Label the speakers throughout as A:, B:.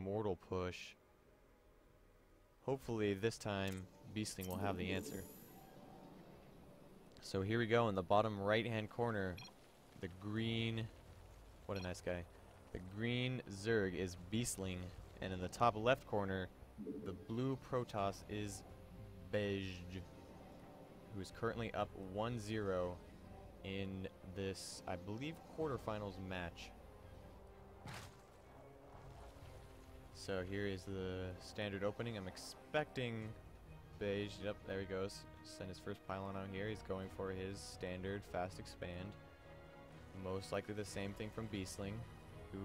A: mortal push. Hopefully this time Beastling will have the answer. So here we go in the bottom right hand corner. The green, what a nice guy. The green Zerg is Beastling, and in the top left corner the blue Protoss is Baesj, who is currently up 1-0 in this, I believe, quarterfinals match. So here is the standard opening. I'm expecting Baesj, yep, there he goes. Send his first pylon out here. He's going for his standard fast expand. Most likely the same thing from Beastling, who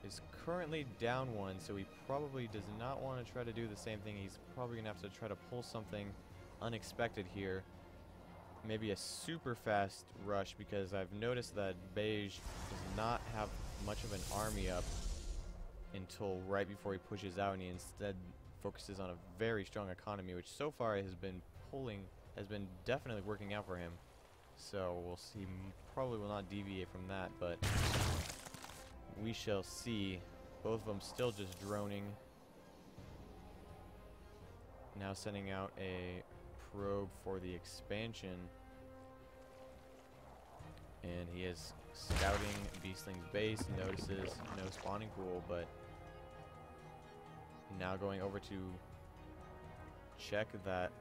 A: is currently down 1, so he probably does not want to try to do the same thing. He's probably going to have to try to pull something unexpected here. Maybe a super fast rush, because I've noticed that Baesj does not have much of an army up until right before he pushes out, and he instead focuses on a very strong economy, which so far has been definitely working out for him. So we'll see. Probably will not deviate from that, but we shall see. Both of them still just droning. Now sending out a probe for the expansion. And he is scouting Beastling's base, notices no spawning pool, but now going over to check that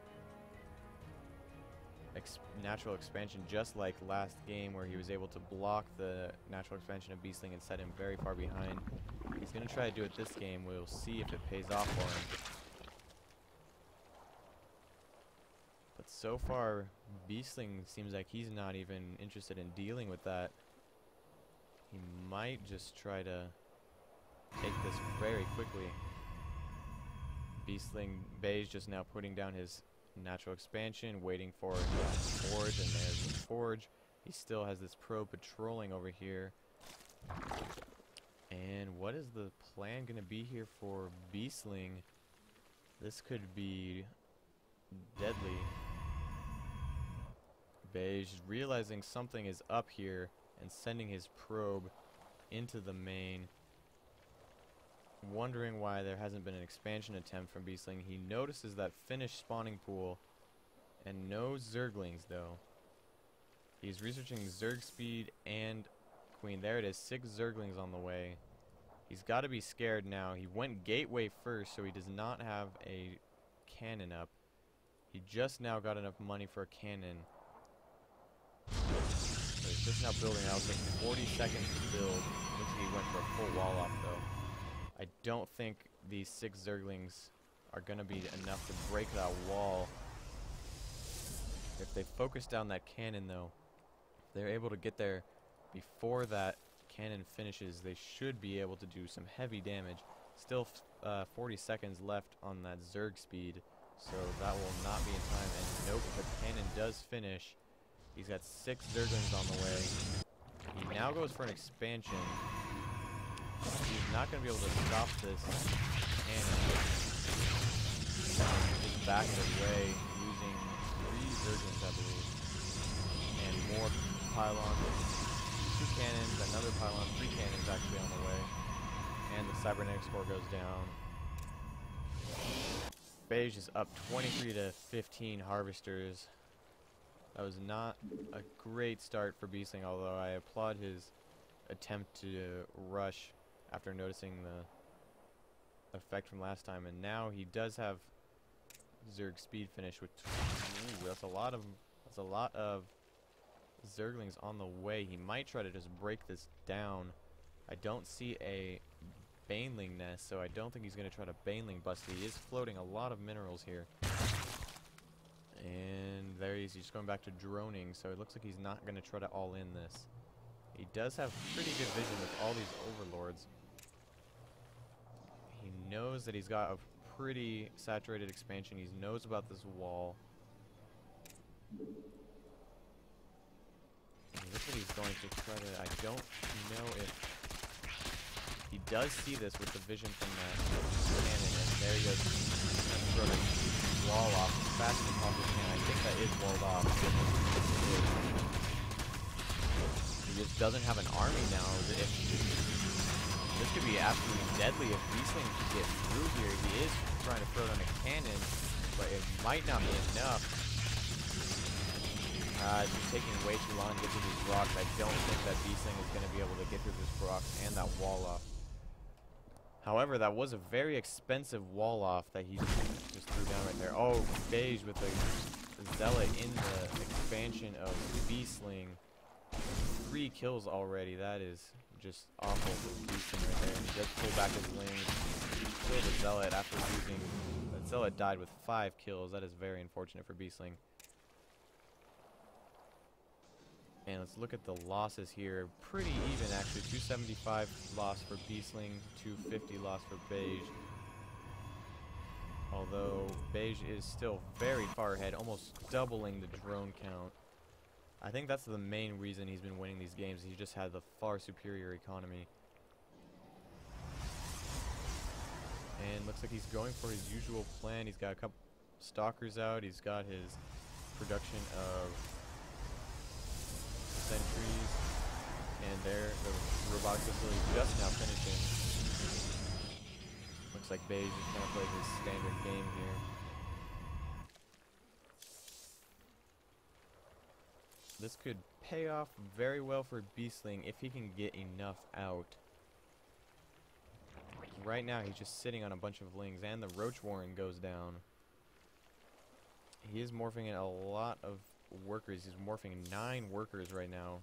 A: natural expansion, just like last game where he was able to block the natural expansion of Beastling and set him very far behind. He's going to try to do it this game. We'll see if it pays off for him. But so far, Beastling seems like he's not even interested in dealing with that. He might just try to take this very quickly. Baesj just now putting down his natural expansion, waiting for that forge, and there's the forge. He still has this probe patrolling over here. And what is the plan going to be here for Beastling? This could be deadly. Baesj realizing something is up here and sending his probe into the main, wondering why there hasn't been an expansion attempt from Beastling. He notices that finished spawning pool and no Zerglings though. He's researching Zerg speed and Queen. There it is, 6 Zerglings on the way. He's got to be scared now. He went gateway first, so he does not have a cannon up. He just now got enough money for a cannon. So he's just now building. That was like 40 seconds to build. Looks like he went for a full wall off though. I don't think these 6 Zerglings are going to be enough to break that wall. If they focus down that cannon though, if they're able to get there before that cannon finishes, they should be able to do some heavy damage. Still 40 seconds left on that Zerg speed, so that will not be in time. And nope, the cannon does finish. He's got 6 Zerglings on the way. He now goes for an expansion. He's not going to be able to stop this cannon. Just back his way, losing 3 Zerglings, I believe. And more pylons. 2 cannons, another pylon, 3 cannons actually on the way. And the cybernetic score goes down. Baesj is up 23 to 15 harvesters. That was not a great start for Beastling, although I applaud his attempt to rush after noticing the effect from last time. And now he does have Zerg speed finish with that's a lot of Zerglings on the way. He might try to just break this down. I don't see a Baneling nest, so I don't think he's going to try to Baneling bust. He is floating a lot of minerals here. And there he is. He's going back to droning, so it looks like he's not going to try to all-in this. He does have pretty good vision with all these overlords. He knows that he's got a pretty saturated expansion. He knows about this wall. Looks like he's going to try to... I don't know if... He does see this with the vision from that cannon, and there he goes. Throw the wall off as fast as he possibly can. I think that is walled off. He just doesn't have an army now. absolutely deadly if Beastling can get through here. He is trying to throw down a cannon, but it might not be enough. It's taking way too long to get through these rocks. I don't think that Beastling is going to be able to get through this rock and that wall off. However, that was a very expensive wall off that he just threw down right there. Oh, Baesj with the Zealot in the expansion of Beastling. 3 kills already. That is just awful for Beastling right there. And he does pull back his wings. Kill the Zealot after losing. The Zealot died with 5 kills. That is very unfortunate for Beastling. And let's look at the losses here. Pretty even, actually. 275 loss for Beastling, 250 loss for Baesj. Although Baesj is still very far ahead, almost doubling the drone count. I think that's the main reason he's been winning these games. He just had the far superior economy. And looks like he's going for his usual plan. He's got a couple stalkers out. He's got his production of sentries, and there the robotic facility just now finishing. Looks like Baesj is kind of playing his standard game here. This could pay off very well for Beastling if he can get enough out. Right now he's just sitting on a bunch of lings, and the Roach Warren goes down. He is morphing in a lot of workers. He's morphing 9 workers right now.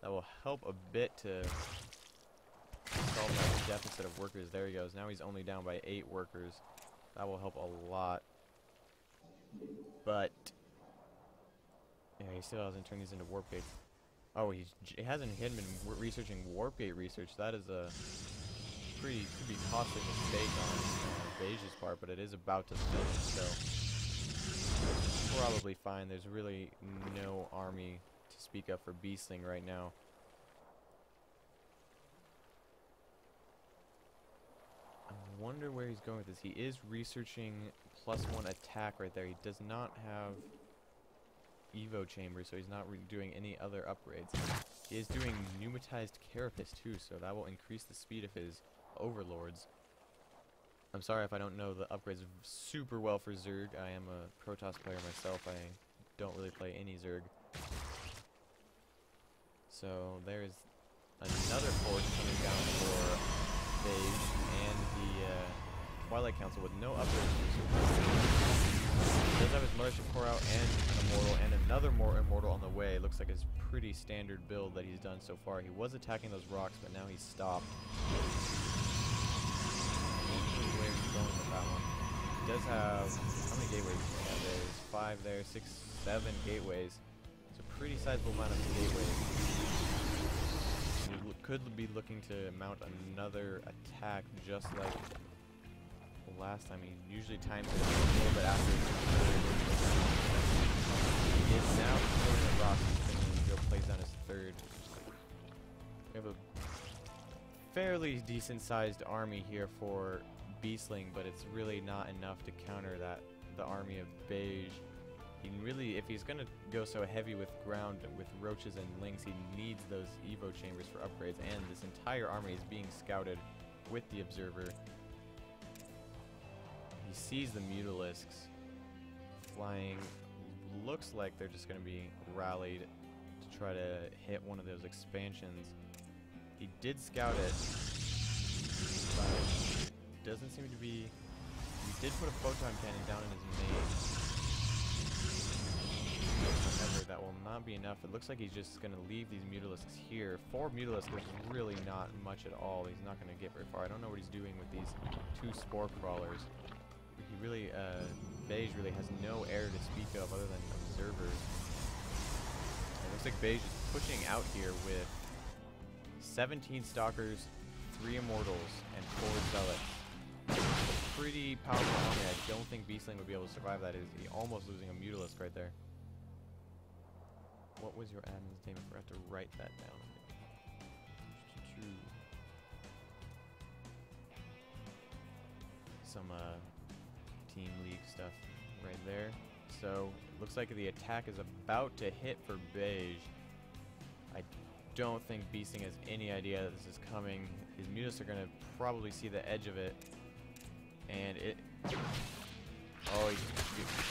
A: That will help a bit to solve that deficit of workers. There he goes. Now he's only down by 8 workers. That will help a lot. But yeah, he still hasn't turned these into warp gates. Oh, he hasn't been researching warp gate research. That is a could be costly mistake on Baesj's part, but it is about to finish, so probably fine. There's really no army to speak of for Beastling right now. I wonder where he's going with this. He is researching +1 attack right there. He does not have Evo chambers, so he's not doing any other upgrades. He is doing pneumatized carapace too, so that will increase the speed of his overlords. I'm sorry if I don't know the upgrades super well for Zerg. I am a Protoss player myself. I don't really play any Zerg. So there's another force coming down for Baesj and the Twilight Council with no upgrades. He does have his Mothership Core out and Immortal, and another more Immortal on the way. Looks like his pretty standard build that he's done so far. He was attacking those rocks, but now he's stopped. Where he's going with that one. He does have, how many gateways does he have? There's 5 there, 6, 7 gateways. It's a pretty sizable amount of gateways. He could be looking to mount another attack just like last time. He usually times it a little bit after. He is now throwing the rocks and he'll place down his 3rd. We have a fairly decent sized army here for Beastling, but it's really not enough to counter the army of Baesj. He really, if he's gonna go so heavy with ground with roaches and lings, he needs those Evo chambers for upgrades, and this entire army is being scouted with the observer. He sees the Mutalisks flying. Looks like they're just going to be rallied to try to hit one of those expansions. He did scout it, but doesn't seem to be... He did put a photon cannon down in his main. However, that will not be enough. It looks like he's just going to leave these Mutalisks here. 4 Mutalisks is really not much at all. He's not going to get very far. I don't know what he's doing with these 2 Spore Crawlers. He really, Baesj really has no air to speak of other than observers. It looks like Baesj is pushing out here with 17 Stalkers, 3 Immortals, and 4 Zealots. It's a pretty powerful army. I don't think Beastling would be able to survive that. Is he almost losing a Mutalisk right there? What was your admin's name? I forgot to write that down. Some, Team League stuff right there. So looks like the attack is about to hit for Baesj. I don't think Beastling has any idea that this is coming. His Mutas are going to probably see the edge of it. And it... Oh, he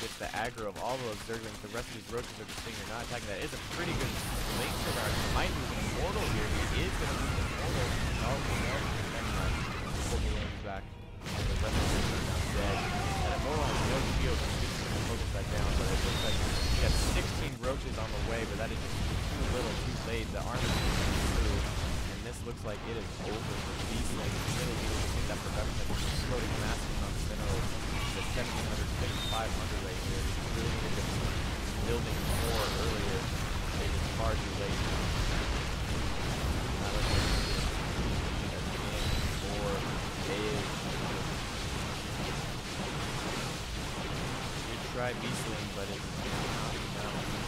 A: gets the aggro of all those Zerglings. The rest of these Roaches are just saying you're not attacking that. It's a pretty good link for guard. He might lose an Immortal here. He is going to lose an Immortal. Oh, no. Never mind. Pull the limbs back. The rest of the are now dead. That Immortal has no shield. He's just going to focus that down. But it looks like he got 16 Roaches on the way, but that is just too little, too late. The armor is through. And this looks like it is over for Beastling. He's really able to get that production of exploding massive amounts of minerals. The 1700 to 500 right here. He really needed to be building more earlier. It was far too late. Now let's for Baesj. We tried Beastling, but it's not enough.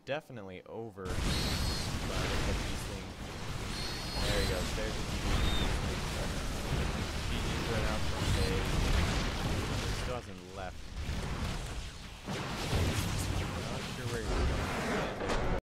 A: Definitely over, but Beastling. There he goes. There's the